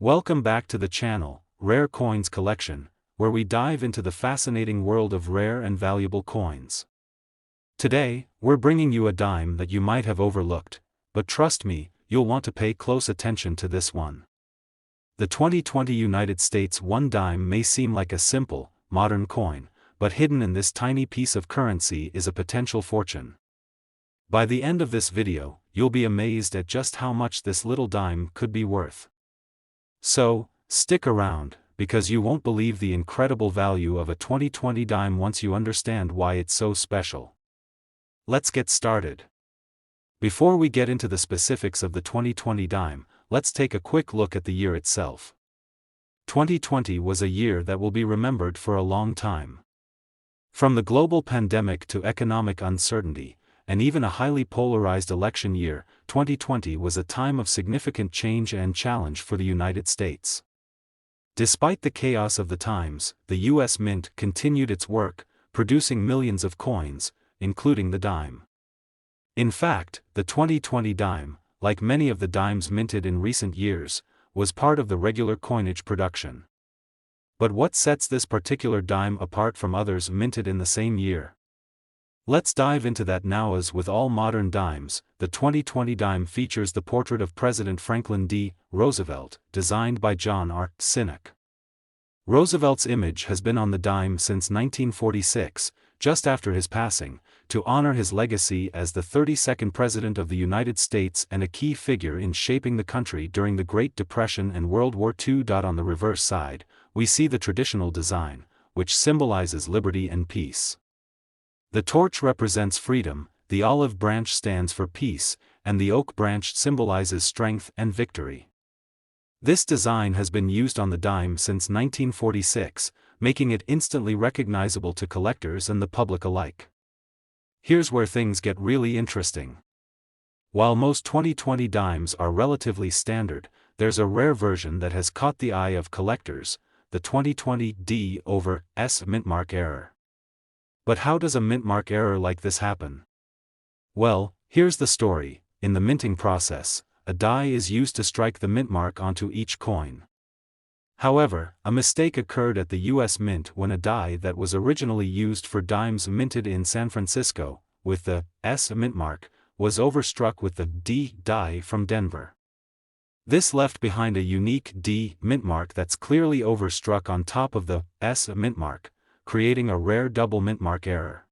Welcome back to the channel, Rare Coins Collection, where we dive into the fascinating world of rare and valuable coins. Today, we're bringing you a dime that you might have overlooked, but trust me, you'll want to pay close attention to this one. The 2020 United States 1 dime may seem like a simple, modern coin, but hidden in this tiny piece of currency is a potential fortune. By the end of this video, you'll be amazed at just how much this little dime could be worth. So, stick around, because you won't believe the incredible value of a 2020 dime once you understand why it's so special. Let's get started. Before we get into the specifics of the 2020 dime, let's take a quick look at the year itself. 2020 was a year that will be remembered for a long time. From the global pandemic to economic uncertainty, and even a highly polarized election year, 2020 was a time of significant change and challenge for the United States. Despite the chaos of the times, the U.S. Mint continued its work, producing millions of coins, including the dime. In fact, the 2020 dime, like many of the dimes minted in recent years, was part of the regular coinage production. But what sets this particular dime apart from others minted in the same year? Let's dive into that now. As with all modern dimes, the 2020 dime features the portrait of President Franklin D. Roosevelt, designed by John R. Sinek. Roosevelt's image has been on the dime since 1946, just after his passing, to honor his legacy as the 32nd President of the United States and a key figure in shaping the country during the Great Depression and World War II. On the reverse side, we see the traditional design, which symbolizes liberty and peace. The torch represents freedom, the olive branch stands for peace, and the oak branch symbolizes strength and victory. This design has been used on the dime since 1946, making it instantly recognizable to collectors and the public alike. Here's where things get really interesting. While most 2020 dimes are relatively standard, there's a rare version that has caught the eye of collectors, the 2020 D/S mintmark error. But how does a mintmark error like this happen? Well, here's the story. In the minting process, a die is used to strike the mintmark onto each coin. However, a mistake occurred at the U.S. Mint when a die that was originally used for dimes minted in San Francisco, with the S mintmark, was overstruck with the D die from Denver. This left behind a unique D mintmark that's clearly overstruck on top of the S mintmark, creating a rare double mintmark error.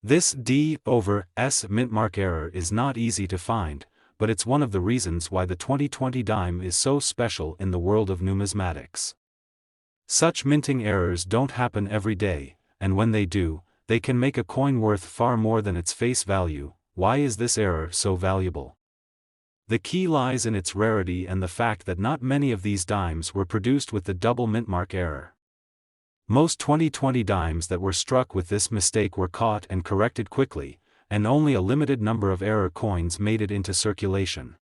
This D/S mintmark error is not easy to find, but it's one of the reasons why the 2020 dime is so special in the world of numismatics. Such minting errors don't happen every day, and when they do, they can make a coin worth far more than its face value. Why is this error so valuable? The key lies in its rarity and the fact that not many of these dimes were produced with the double mintmark error. Most 2020 dimes that were struck with this mistake were caught and corrected quickly, and only a limited number of error coins made it into circulation.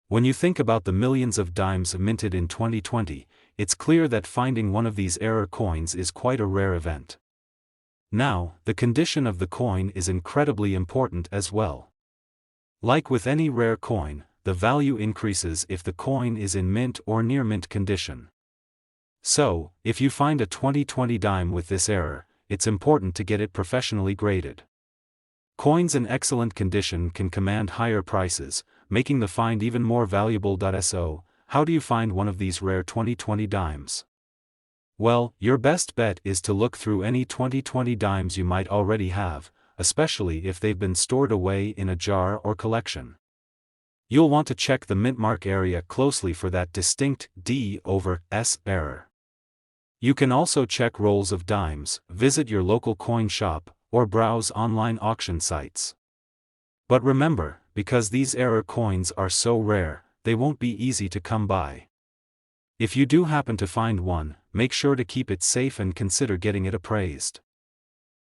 When you think about the millions of dimes minted in 2020, it's clear that finding one of these error coins is quite a rare event. Now, the condition of the coin is incredibly important as well. Like with any rare coin, the value increases if the coin is in mint or near mint condition. So, if you find a 2020 dime with this error, it's important to get it professionally graded. Coins in excellent condition can command higher prices, making the find even more valuable. So, how do you find one of these rare 2020 dimes? Well, your best bet is to look through any 2020 dimes you might already have, especially if they've been stored away in a jar or collection. You'll want to check the mintmark area closely for that distinct D/S error. You can also check rolls of dimes, visit your local coin shop, or browse online auction sites. But remember, because these error coins are so rare, they won't be easy to come by. If you do happen to find one, make sure to keep it safe and consider getting it appraised.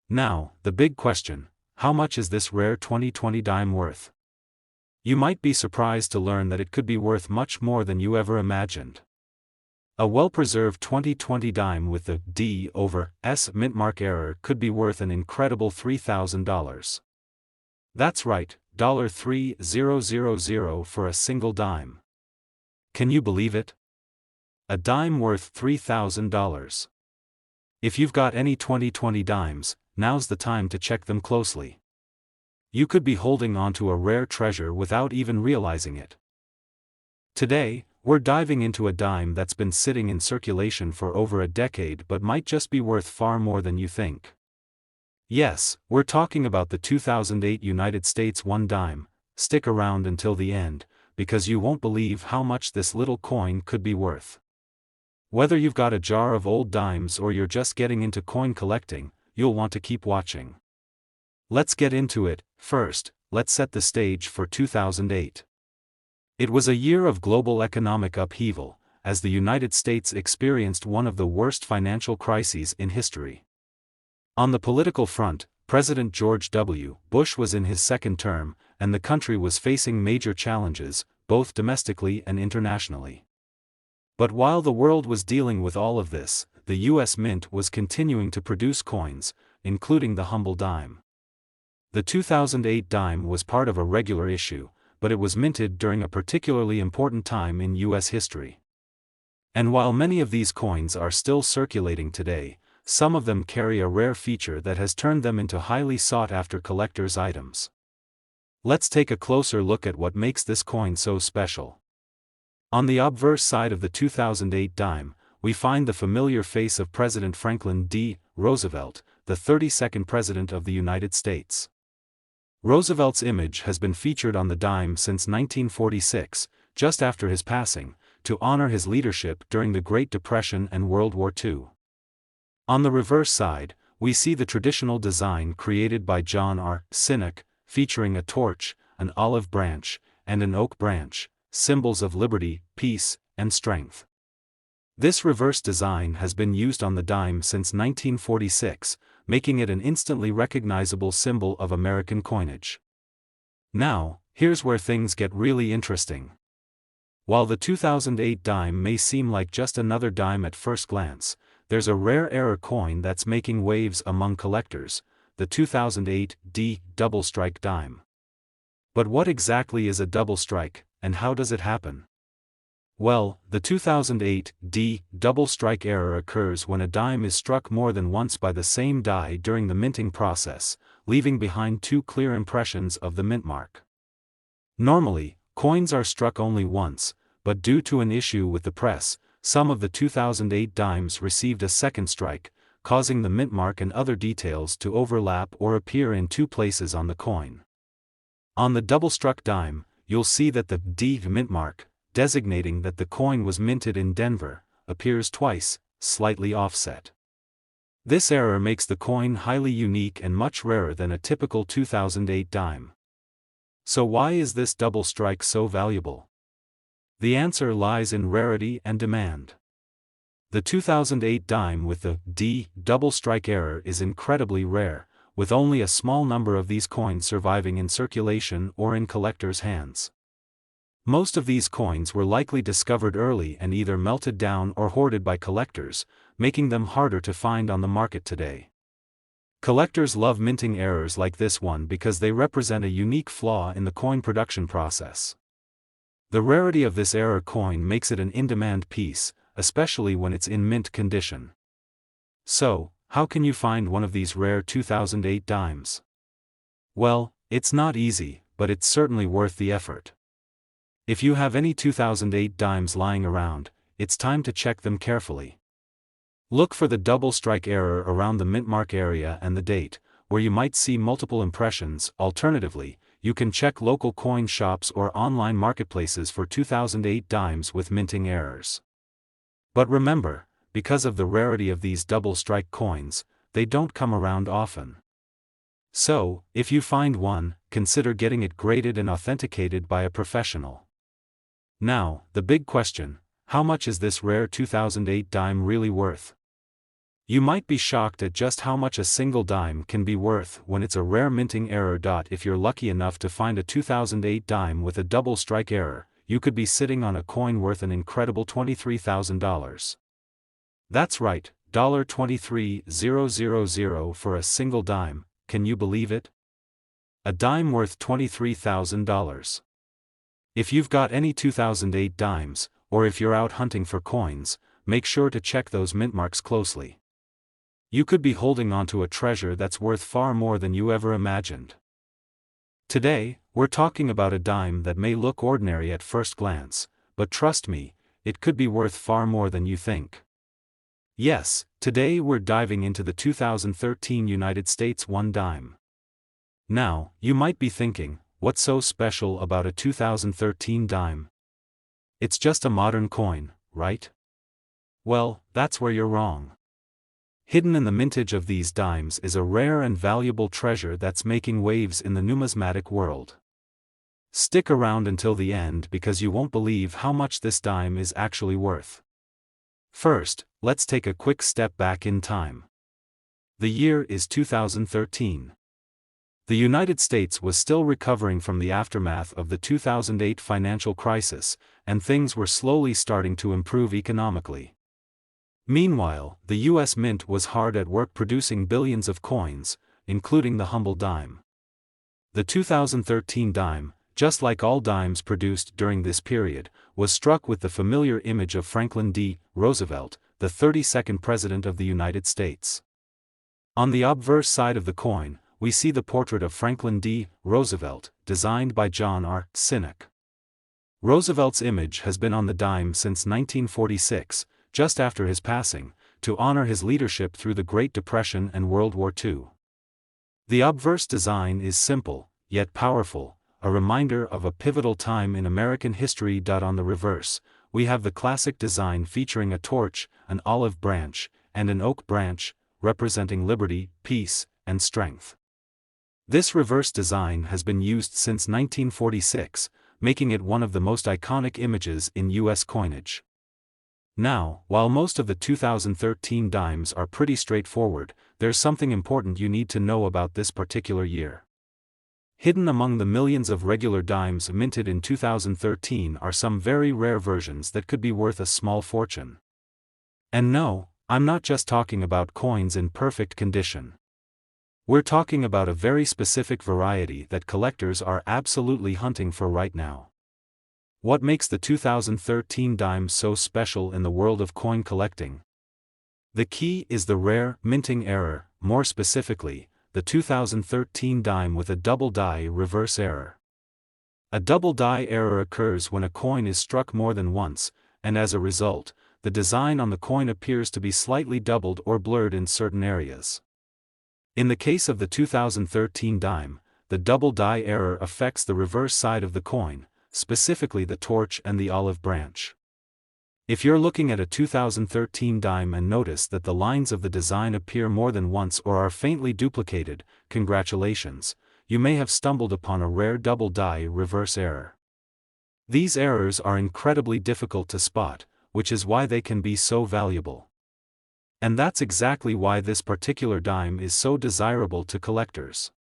Now, the big question: how much is this rare 2020 dime worth? You might be surprised to learn that it could be worth much more than you ever imagined. A well-preserved 2020 dime with the D/S mintmark error could be worth an incredible $3,000. That's right, $3,000 for a single dime. Can you believe it? a dime worth $3,000. If you've got any 2020 dimes, now's the time to check them closely. You could be holding onto a rare treasure without even realizing it. Today, we're diving into a dime that's been sitting in circulation for over a decade but might just be worth far more than you think. Yes, we're talking about the 2008 United States 1 dime. Stick around until the end, because you won't believe how much this little coin could be worth. Whether you've got a jar of old dimes or you're just getting into coin collecting, you'll want to keep watching. Let's get into it. First, let's set the stage for 2008. It was a year of global economic upheaval, as the United States experienced one of the worst financial crises in history. On the political front, President George W. Bush was in his second term, and the country was facing major challenges, both domestically and internationally. But while the world was dealing with all of this, the U.S. Mint was continuing to produce coins, including the humble dime. The 2008 dime was part of a regular issue, but it was minted during a particularly important time in U.S. history. And while many of these coins are still circulating today, some of them carry a rare feature that has turned them into highly sought-after collector's items. Let's take a closer look at what makes this coin so special. On the obverse side of the 2008 dime, we find the familiar face of President Franklin D. Roosevelt, the 32nd President of the United States. Roosevelt's image has been featured on the dime since 1946, just after his passing, to honor his leadership during the Great Depression and World War II. On the reverse side, we see the traditional design created by John R. Sinnock, featuring a torch, an olive branch, and an oak branch, symbols of liberty, peace, and strength. This reverse design has been used on the dime since 1946, making it an instantly recognizable symbol of American coinage. Now, here's where things get really interesting. While the 2008 dime may seem like just another dime at first glance, there's a rare error coin that's making waves among collectors, the 2008 D double strike dime. But what exactly is a double strike, and how does it happen? Well, the 2008 D double strike error occurs when a dime is struck more than once by the same die during the minting process, leaving behind two clear impressions of the mint mark. Normally, coins are struck only once, but due to an issue with the press, some of the 2008 dimes received a second strike, causing the mint mark and other details to overlap or appear in two places on the coin. On the double-struck dime, you'll see that the D mint mark, designating that the coin was minted in Denver, appears twice, slightly offset. This error makes the coin highly unique and much rarer than a typical 2008 dime. So why is this double strike so valuable? The answer lies in rarity and demand. The 2008 dime with the D double strike error is incredibly rare, with only a small number of these coins surviving in circulation or in collectors' hands. Most of these coins were likely discovered early and either melted down or hoarded by collectors, making them harder to find on the market today. Collectors love minting errors like this one because they represent a unique flaw in the coin production process. The rarity of this error coin makes it an in-demand piece, especially when it's in mint condition. So, how can you find one of these rare 2008 dimes? Well, it's not easy, but it's certainly worth the effort. If you have any 2008 dimes lying around, it's time to check them carefully. Look for the double strike error around the mint mark area and the date, where you might see multiple impressions. Alternatively, you can check local coin shops or online marketplaces for 2008 dimes with minting errors. But remember, because of the rarity of these double strike coins, they don't come around often. So, if you find one, consider getting it graded and authenticated by a professional. Now, the big question: how much is this rare 2008 dime really worth? You might be shocked at just how much a single dime can be worth when it's a rare minting error. If you're lucky enough to find a 2008 dime with a double strike error, you could be sitting on a coin worth an incredible $23,000. That's right, $23,000 for a single dime. Can you believe it? A dime worth $23,000. If you've got any 2008 dimes, or if you're out hunting for coins, make sure to check those mint marks closely. You could be holding onto a treasure that's worth far more than you ever imagined. Today, we're talking about a dime that may look ordinary at first glance, but trust me, it could be worth far more than you think. Yes, today we're diving into the 2013 United States $1 dime. Now, you might be thinking, what's so special about a 2013 dime? It's just a modern coin, right? Well, that's where you're wrong. Hidden in the mintage of these dimes is a rare and valuable treasure that's making waves in the numismatic world. Stick around until the end because you won't believe how much this dime is actually worth. First, let's take a quick step back in time. The year is 2013. The United States was still recovering from the aftermath of the 2008 financial crisis, and things were slowly starting to improve economically. Meanwhile, the U.S. Mint was hard at work producing billions of coins, including the humble dime. The 2013 dime, just like all dimes produced during this period, was struck with the familiar image of Franklin D. Roosevelt, the 32nd President of the United States. On the obverse side of the coin, we see the portrait of Franklin D. Roosevelt, designed by John R. Sinek. Roosevelt's image has been on the dime since 1946, just after his passing, to honor his leadership through the Great Depression and World War II. The obverse design is simple, yet powerful, a reminder of a pivotal time in American history. On the reverse, we have the classic design featuring a torch, an olive branch, and an oak branch, representing liberty, peace, and strength. This reverse design has been used since 1946, making it one of the most iconic images in U.S. coinage. Now, while most of the 2013 dimes are pretty straightforward, there's something important you need to know about this particular year. Hidden among the millions of regular dimes minted in 2013 are some very rare versions that could be worth a small fortune. And no, I'm not just talking about coins in perfect condition. We're talking about a very specific variety that collectors are absolutely hunting for right now. What makes the 2013 dime so special in the world of coin collecting? The key is the rare minting error, more specifically, the 2013 dime with a double die reverse error. A double die error occurs when a coin is struck more than once, and as a result, the design on the coin appears to be slightly doubled or blurred in certain areas. In the case of the 2013 dime, the double die error affects the reverse side of the coin, specifically the torch and the olive branch. If you're looking at a 2013 dime and notice that the lines of the design appear more than once or are faintly duplicated, congratulations, you may have stumbled upon a rare double die reverse error. These errors are incredibly difficult to spot, which is why they can be so valuable. And that's exactly why this particular dime is so desirable to collectors.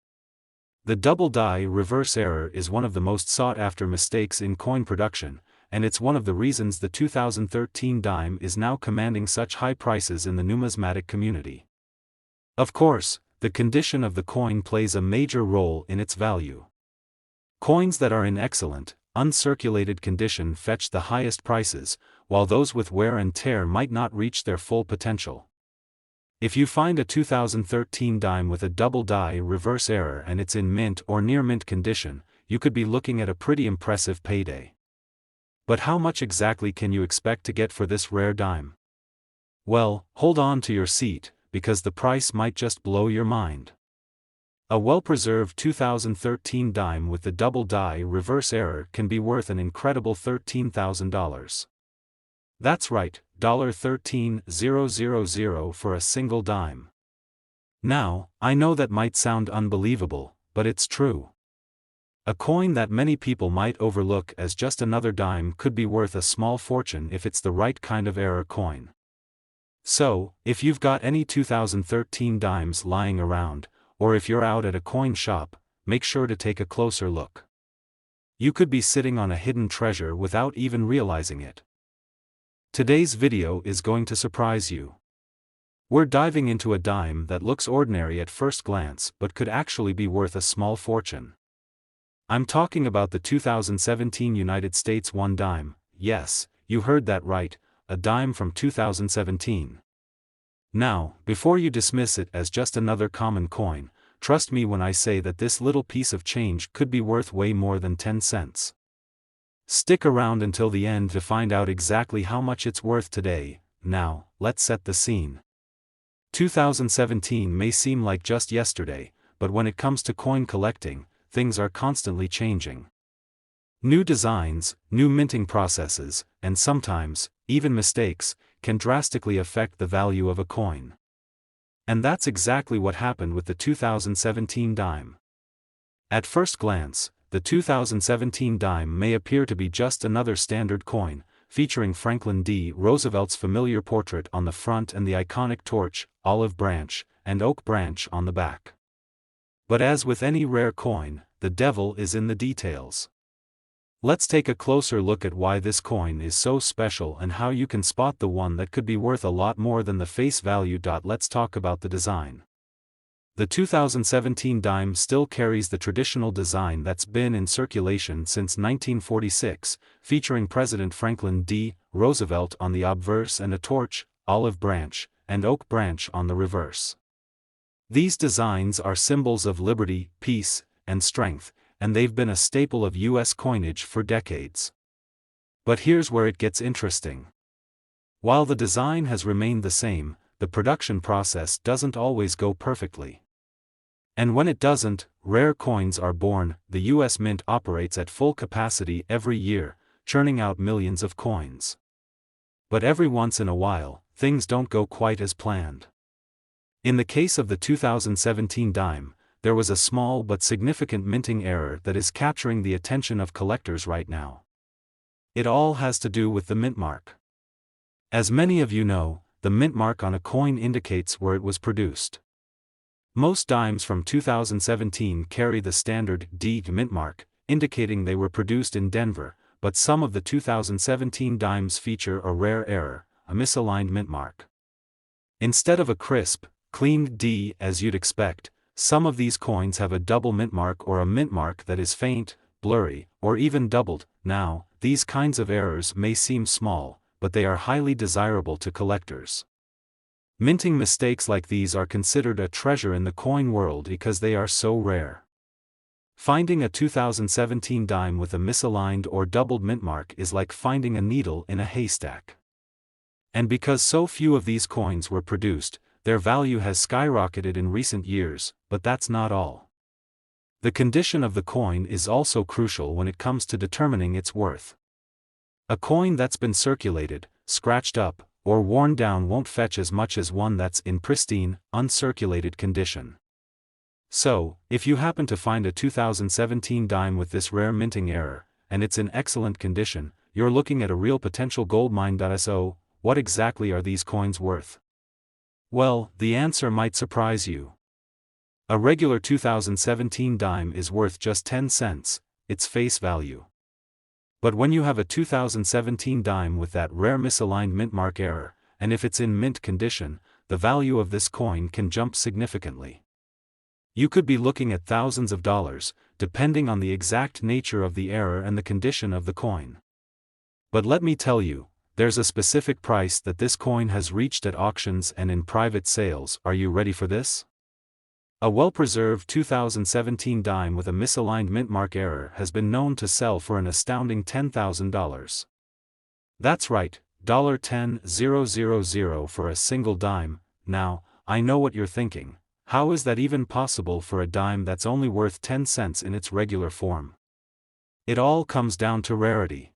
The double die reverse error is one of the most sought-after mistakes in coin production, and it's one of the reasons the 2013 dime is now commanding such high prices in the numismatic community. Of course, the condition of the coin plays a major role in its value. Coins that are in excellent, uncirculated condition fetch the highest prices, while those with wear and tear might not reach their full potential. If you find a 2013 dime with a double die reverse error and it's in mint or near mint condition, you could be looking at a pretty impressive payday. But how much exactly can you expect to get for this rare dime? Well, hold on to your seat, because the price might just blow your mind. A well-preserved 2013 dime with the double die reverse error can be worth an incredible $13,000. That's right, $13,000 for a single dime. Now, I know that might sound unbelievable, but it's true. A coin that many people might overlook as just another dime could be worth a small fortune if it's the right kind of error coin. So, if you've got any 2013 dimes lying around, or if you're out at a coin shop, make sure to take a closer look. You could be sitting on a hidden treasure without even realizing it. Today's video is going to surprise you. We're diving into a dime that looks ordinary at first glance but could actually be worth a small fortune. I'm talking about the 2017 United States $1 dime. Yes, you heard that right, a dime from 2017. Now, before you dismiss it as just another common coin, trust me when I say that this little piece of change could be worth way more than 10 cents. Stick around until the end to find out exactly how much it's worth today. Now, let's set the scene. 2017 may seem like just yesterday, but when it comes to coin collecting, things are constantly changing. New designs, new minting processes, and sometimes, even mistakes, can drastically affect the value of a coin. And that's exactly what happened with the 2017 dime. At first glance, the 2017 dime may appear to be just another standard coin, featuring Franklin D. Roosevelt's familiar portrait on the front and the iconic torch, olive branch, and oak branch on the back. But as with any rare coin, the devil is in the details. Let's take a closer look at why this coin is so special and how you can spot the one that could be worth a lot more than the face value. Let's talk about the design. The 2017 dime still carries the traditional design that's been in circulation since 1946, featuring President Franklin D. Roosevelt on the obverse and a torch, olive branch, and oak branch on the reverse. These designs are symbols of liberty, peace, and strength, and they've been a staple of U.S. coinage for decades. But here's where it gets interesting. While the design has remained the same, the production process doesn't always go perfectly. And when it doesn't, rare coins are born. The U.S. Mint operates at full capacity every year, churning out millions of coins. But every once in a while, things don't go quite as planned. In the case of the 2017 dime, there was a small but significant minting error that is capturing the attention of collectors right now. It all has to do with the mint mark. As many of you know, the mint mark on a coin indicates where it was produced. Most dimes from 2017 carry the standard D mint mark, indicating they were produced in Denver, but some of the 2017 dimes feature a rare error, a misaligned mint mark. Instead of a crisp, clean D as you'd expect, some of these coins have a double mint mark or a mint mark that is faint, blurry, or even doubled. Now, these kinds of errors may seem small, but they are highly desirable to collectors. Minting mistakes like these are considered a treasure in the coin world because they are so rare. Finding a 2017 dime with a misaligned or doubled mint mark is like finding a needle in a haystack. And because so few of these coins were produced, their value has skyrocketed in recent years, but that's not all. The condition of the coin is also crucial when it comes to determining its worth. A coin that's been circulated, scratched up, or worn down won't fetch as much as one that's in pristine, uncirculated condition. So, if you happen to find a 2017 dime with this rare minting error, and it's in excellent condition, you're looking at a real potential goldmine. So, what exactly are these coins worth? Well, the answer might surprise you. A regular 2017 dime is worth just 10 cents, its face value. But when you have a 2017 dime with that rare misaligned mint mark error, and if it's in mint condition, the value of this coin can jump significantly. You could be looking at thousands of dollars, depending on the exact nature of the error and the condition of the coin. But let me tell you, there's a specific price that this coin has reached at auctions and in private sales. Are you ready for this? A well-preserved 2017 dime with a misaligned mint mark error has been known to sell for an astounding $10,000. That's right, $10,000 for a single dime. Now, I know what you're thinking. How is that even possible for a dime that's only worth 10 cents in its regular form? It all comes down to rarity.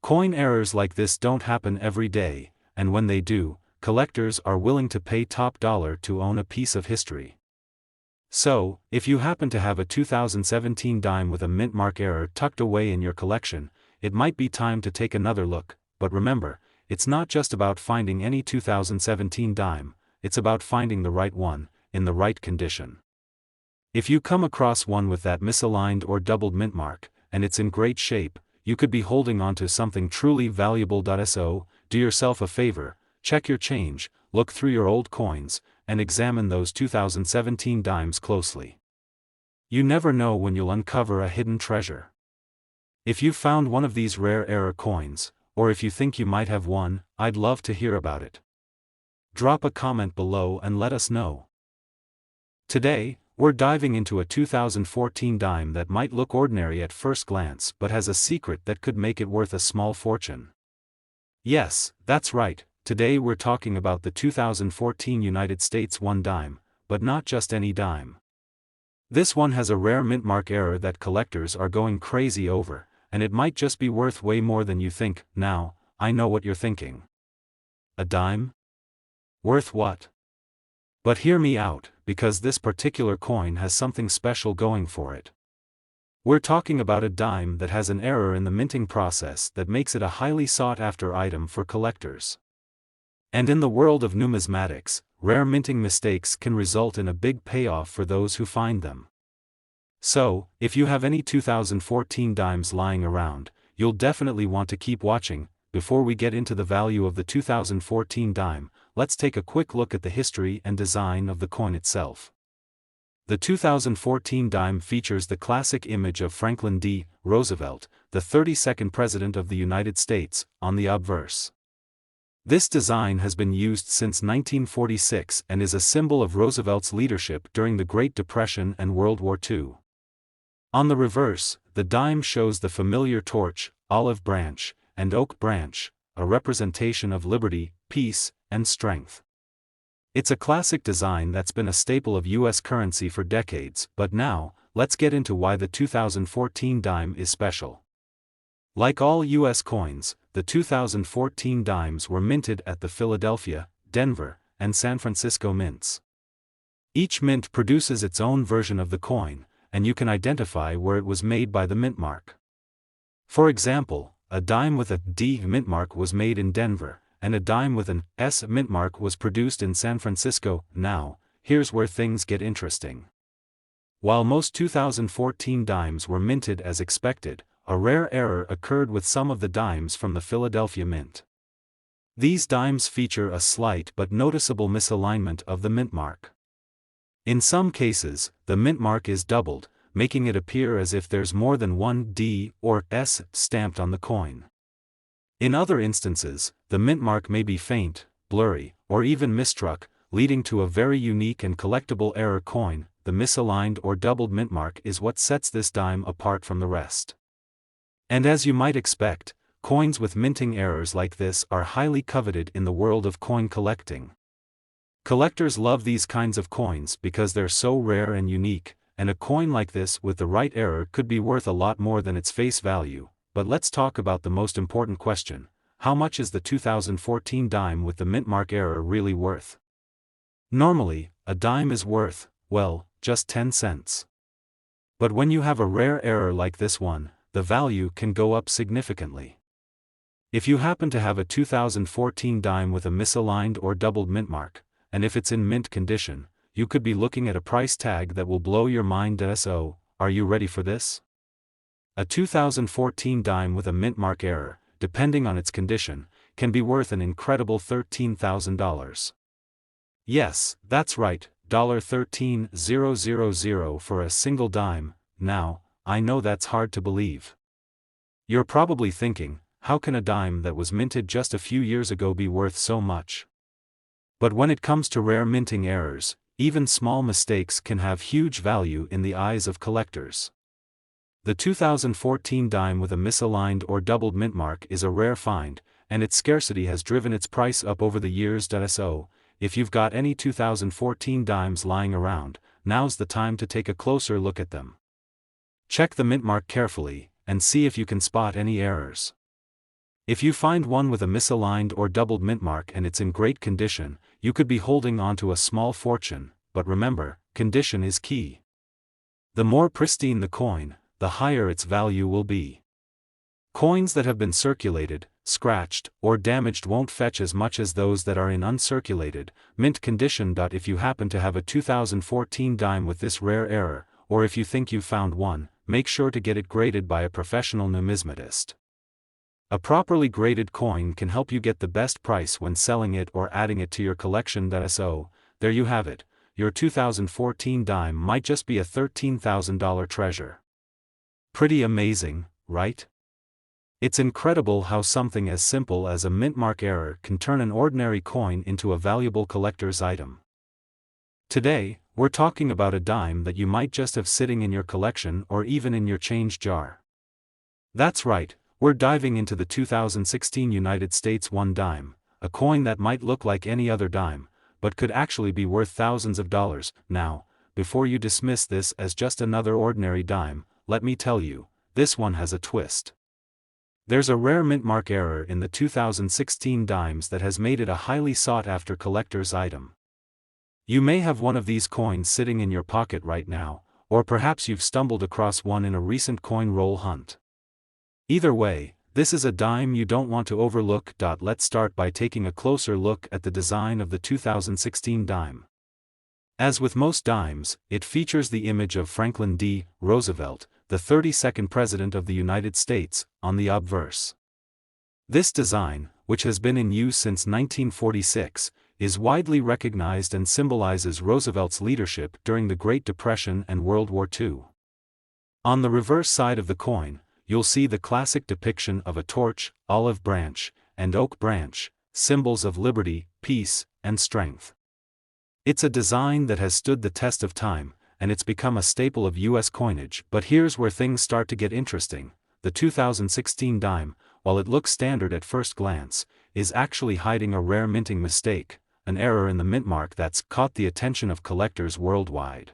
Coin errors like this don't happen every day, and when they do, collectors are willing to pay top dollar to own a piece of history. So, if you happen to have a 2017 dime with a mint mark error tucked away in your collection, it might be time to take another look. But remember, it's not just about finding any 2017 dime, it's about finding the right one, in the right condition. If you come across one with that misaligned or doubled mint mark, and it's in great shape, you could be holding on to something truly valuable. So, do yourself a favor, check your change, look through your old coins, and examine those 2017 dimes closely. You never know when you'll uncover a hidden treasure. If you found one of these rare error coins, or if you think you might have one, I'd love to hear about it. Drop a comment below and let us know. Today, we're diving into a 2014 dime that might look ordinary at first glance but has a secret that could make it worth a small fortune. Yes, that's right, today we're talking about the 2014 United States 1 dime, but not just any dime. This one has a rare mint mark error that collectors are going crazy over, and it might just be worth way more than you think. Now, I know what you're thinking. A dime? Worth what? But hear me out, because this particular coin has something special going for it. We're talking about a dime that has an error in the minting process that makes it a highly sought-after item for collectors. And in the world of numismatics, rare minting mistakes can result in a big payoff for those who find them. So, if you have any 2014 dimes lying around, you'll definitely want to keep watching. Before we get into the value of the 2014 dime, let's take a quick look at the history and design of the coin itself. The 2014 dime features the classic image of Franklin D. Roosevelt, the 32nd President of the United States, on the obverse. This design has been used since 1946 and is a symbol of Roosevelt's leadership during the Great Depression and World War II. On the reverse, the dime shows the familiar torch, olive branch, and oak branch, a representation of liberty, peace, and strength. It's a classic design that's been a staple of U.S. currency for decades, but now, let's get into why the 2014 dime is special. Like all U.S. coins, the 2014 dimes were minted at the Philadelphia, Denver, and San Francisco mints. Each mint produces its own version of the coin, and you can identify where it was made by the mint mark. For example, a dime with a D mint mark was made in Denver, and a dime with an S mint mark was produced in San Francisco. Now, here's where things get interesting. While most 2014 dimes were minted as expected, a rare error occurred with some of the dimes from the Philadelphia Mint. These dimes feature a slight but noticeable misalignment of the mint mark. In some cases, the mint mark is doubled, making it appear as if there's more than one D or S stamped on the coin. In other instances, the mint mark may be faint, blurry, or even misstruck, leading to a very unique and collectible error coin. The misaligned or doubled mint mark is what sets this dime apart from the rest. And as you might expect, coins with minting errors like this are highly coveted in the world of coin collecting. Collectors love these kinds of coins because they're so rare and unique, and a coin like this with the right error could be worth a lot more than its face value. But let's talk about the most important question: how much is the 2014 dime with the mint mark error really worth? Normally, a dime is worth, well, just 10 cents. But when you have a rare error like this one, the value can go up significantly. If you happen to have a 2014 dime with a misaligned or doubled mint mark, and if it's in mint condition, you could be looking at a price tag that will blow your mind. So, are you ready for this? A 2014 dime with a mint mark error, depending on its condition, can be worth an incredible $13,000. Yes, that's right, $13,000 for a single dime. Now, I know that's hard to believe. You're probably thinking, how can a dime that was minted just a few years ago be worth so much? But when it comes to rare minting errors, even small mistakes can have huge value in the eyes of collectors. The 2014 dime with a misaligned or doubled mint mark is a rare find, and its scarcity has driven its price up over the years. So, if you've got any 2014 dimes lying around, now's the time to take a closer look at them. Check the mint mark carefully, and see if you can spot any errors. If you find one with a misaligned or doubled mint mark and it's in great condition, you could be holding on to a small fortune, but remember, condition is key. The more pristine the coin, the higher its value will be. Coins that have been circulated, scratched, or damaged won't fetch as much as those that are in uncirculated, mint condition. If you happen to have a 2014 dime with this rare error, or if you think you've found one, make sure to get it graded by a professional numismatist. A properly graded coin can help you get the best price when selling it or adding it to your collection. So, there you have it, your 2014 dime might just be a $13,000 treasure. Pretty amazing, right? It's incredible how something as simple as a mint mark error can turn an ordinary coin into a valuable collector's item. Today, we're talking about a dime that you might just have sitting in your collection or even in your change jar. That's right, we're diving into the 2016 United States $1 dime, a coin that might look like any other dime, but could actually be worth thousands of dollars. Now, before you dismiss this as just another ordinary dime, let me tell you, this one has a twist. There's a rare mint mark error in the 2016 dimes that has made it a highly sought-after collector's item. You may have one of these coins sitting in your pocket right now, or perhaps you've stumbled across one in a recent coin roll hunt. Either way, this is a dime you don't want to overlook. Let's start by taking a closer look at the design of the 2016 dime. As with most dimes, it features the image of Franklin D. Roosevelt, the 32nd President of the United States, on the obverse. This design, which has been in use since 1946, is widely recognized and symbolizes Roosevelt's leadership during the Great Depression and World War II. On the reverse side of the coin, you'll see the classic depiction of a torch, olive branch, and oak branch, symbols of liberty, peace, and strength. It's a design that has stood the test of time, and it's become a staple of U.S. coinage. But here's where things start to get interesting. The 2016 dime, while it looks standard at first glance, is actually hiding a rare minting mistake, an error in the mint mark that's caught the attention of collectors worldwide.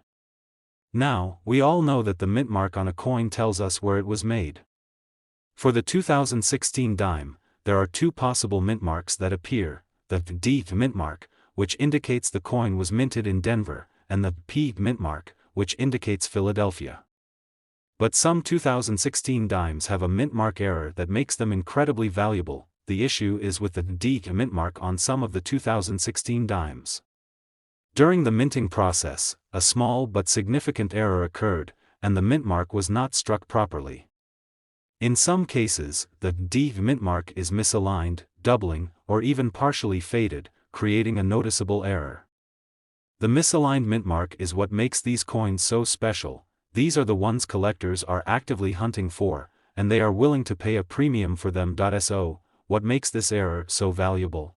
Now, we all know that the mint mark on a coin tells us where it was made. For the 2016 dime, there are two possible mint marks that appear: the D mint mark, which indicates the coin was minted in Denver, and the P mint mark, which indicates Philadelphia. But some 2016 dimes have a mint mark error that makes them incredibly valuable. The issue is with the D mint mark on some of the 2016 dimes. During the minting process, a small but significant error occurred, and the mint mark was not struck properly. In some cases, the D mint mark is misaligned, doubling, or even partially faded, creating a noticeable error. The misaligned mint mark is what makes these coins so special. These are the ones collectors are actively hunting for, and they are willing to pay a premium for them. So, what makes this error so valuable?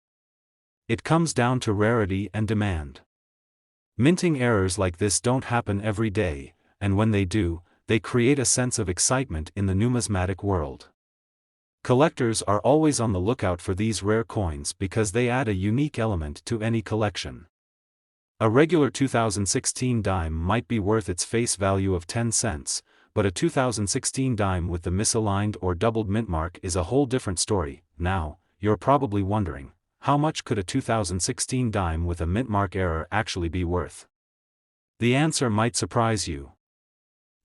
It comes down to rarity and demand. Minting errors like this don't happen every day, and when they do, they create a sense of excitement in the numismatic world. Collectors are always on the lookout for these rare coins because they add a unique element to any collection. A regular 2016 dime might be worth its face value of 10 cents, but a 2016 dime with the misaligned or doubled mint mark is a whole different story. Now, you're probably wondering, how much could a 2016 dime with a mint mark error actually be worth? The answer might surprise you.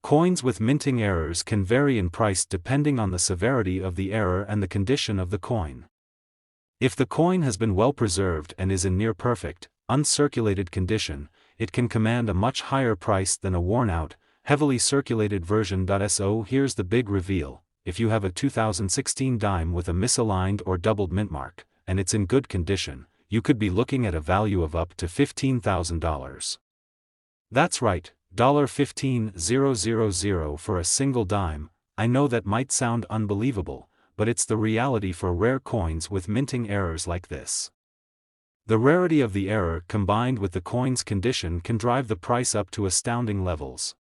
Coins with minting errors can vary in price depending on the severity of the error and the condition of the coin. If the coin has been well preserved and is in near perfect, uncirculated condition, it can command a much higher price than a worn-out, heavily circulated version. So here's the big reveal: if you have a 2016 dime with a misaligned or doubled mint mark, and it's in good condition, you could be looking at a value of up to $15,000. That's right, $15,000 for a single dime. I know that might sound unbelievable, but it's the reality for rare coins with minting errors like this. The rarity of the error combined with the coin's condition can drive the price up to astounding levels.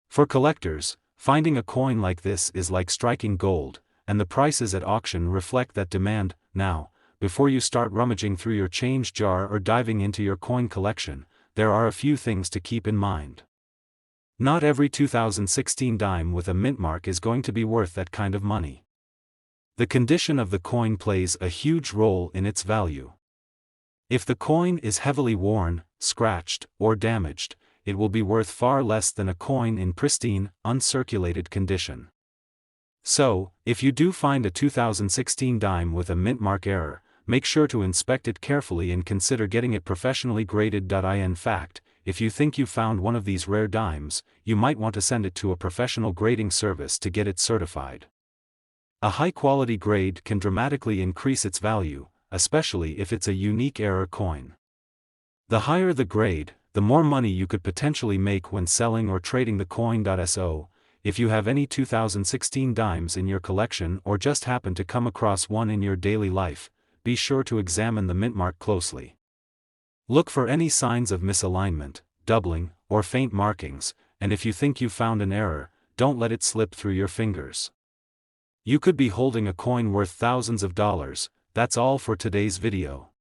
For collectors, finding a coin like this is like striking gold, and the prices at auction reflect that demand. Now, before you start rummaging through your change jar or diving into your coin collection, there are a few things to keep in mind. Not every 2016 dime with a mint mark is going to be worth that kind of money. The condition of the coin plays a huge role in its value. If the coin is heavily worn, scratched, or damaged, it will be worth far less than a coin in pristine, uncirculated condition. So, if you do find a 2016 dime with a mint mark error, make sure to inspect it carefully and consider getting it professionally graded. In fact, if you think you found one of these rare dimes, you might want to send it to a professional grading service to get it certified. A high-quality grade can dramatically increase its value, especially if it's a unique error coin. The higher the grade, the more money you could potentially make when selling or trading the coin. So, If you have any 2016 dimes in your collection or just happen to come across one in your daily life, be sure to examine the mint mark closely. Look for any signs of misalignment, doubling, or faint markings, and if you think you found an error, don't let it slip through your fingers. You could be holding a coin worth thousands of dollars. That's all for today's video.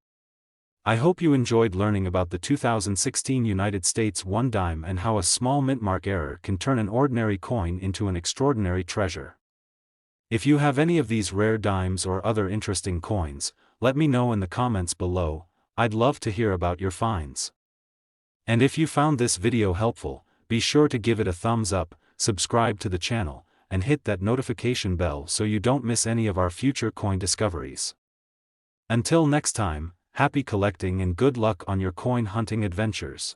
I hope you enjoyed learning about the 2016 United States 1 dime and how a small mint mark error can turn an ordinary coin into an extraordinary treasure. If you have any of these rare dimes or other interesting coins, let me know in the comments below. I'd love to hear about your finds. And if you found this video helpful, be sure to give it a thumbs up, subscribe to the channel, and hit that notification bell so you don't miss any of our future coin discoveries. Until next time, happy collecting and good luck on your coin hunting adventures.